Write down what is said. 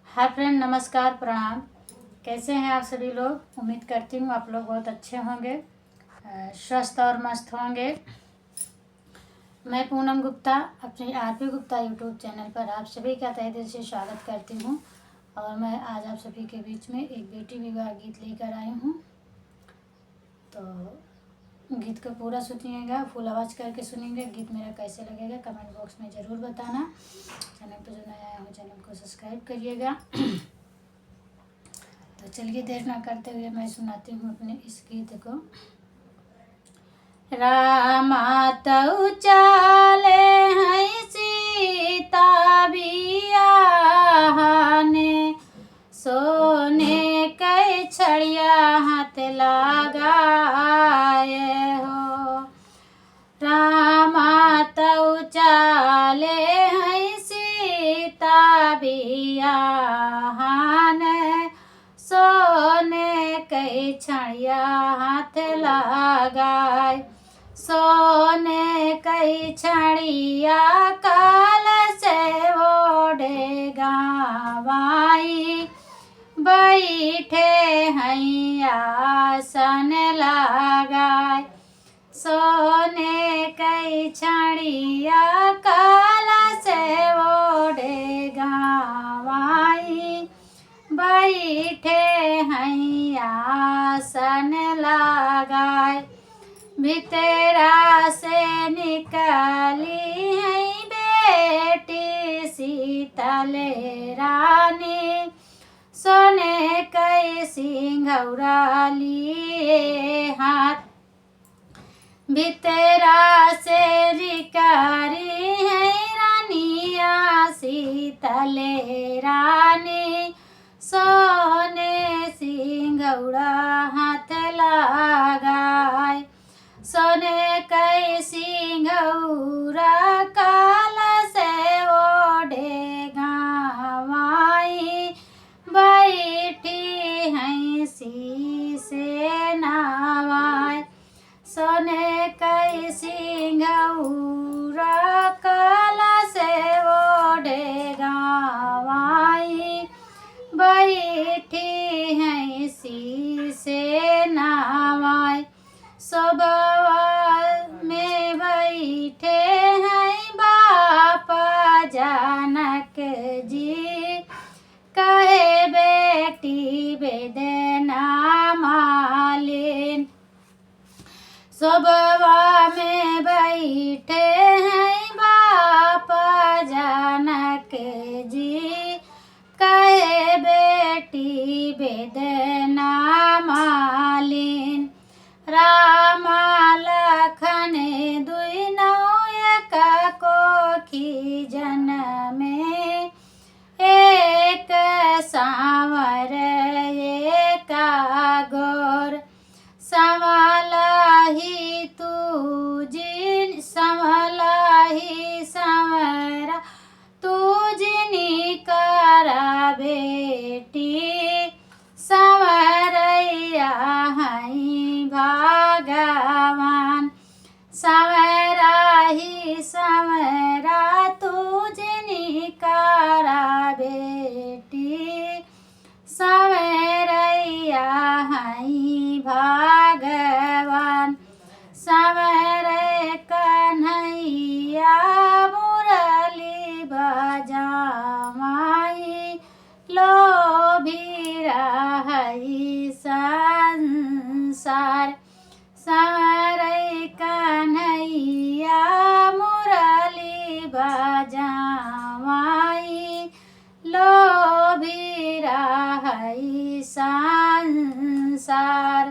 Hi friend, नमस्कार, प्रणाम। कैसे हैं आप सभी लोग। उम्मीद करती हूँ आप लोग बहुत अच्छे होंगे, स्वस्थ और मस्त होंगे। मैं पूनम गुप्ता अपने आरपी गुप्ता यूट्यूब चैनल पर आप सभी का तहे दिल से स्वागत करती हूँ। और मैं आज आप सभी के बीच में एक बेटी विवाह गीत लेकर आई हूँ। तो गीत को पूरा सुनिएगा, फुल आवाज़ करके सुनेंगे। गीत मेरा कैसे लगेगा कमेंट बॉक्स में ज़रूर बताना। चैनल पर जो नया आया हो चैनल को सब्सक्राइब करिएगा। तो चलिए देर ना करते हुए मैं सुनाती हूँ अपने इस गीत को। रामा तऊ चाले हैं सीता बियाहने, सोने कै छड़िया हाथ लगाए हो। रामा तऊ चाले हैं सीता बियाहने, सोने कै छड़िया हाथ लगाए। सोने कै छड़िया काल से ओढ़े गावाई, बैठे हैं आसन लगाए। सोने कै छड़िया काल से ओढ़े गावाई, बैठे हैं आसन लगाए। भीतरा से निकली है बेटी शीतल रानी, सोने कै सिंघौरा लिए हाथ। भीतरा से निकली है रानिया शीतल रानी, सोने सिंघौरा हाथ लगाए। सोने कै सिंघौरा काल से ओढ़े गावाई, बैठी हैं शीसे नवाए। सोने कै सिंघौरा काल से ओढ़े गावाई, बैठी हैं शीसे नवाए। सोबवा में बैठे हैं बापा जनक जी, कहे बेटी वेदना मालिन। सोबवा में बैठे हैं बापा जनक जी, कहे बेटी वेदना मालिन। राम लखन दुई नौ एक कोखी जनमे, एक सांवर एक गोर। संवलाही तू जिन संवलाही संवरा तू जिनी करा बेटी, संवरैया हैं भगवान। संवराही संवरा तू जिनी करा बेटी, संवरैया हैं भगवान। संवर कन्हैया मुरली बजावाई, लोभी रही संसार। संवर कन्हैया मुरली बजावाई, लोभी रही संसार।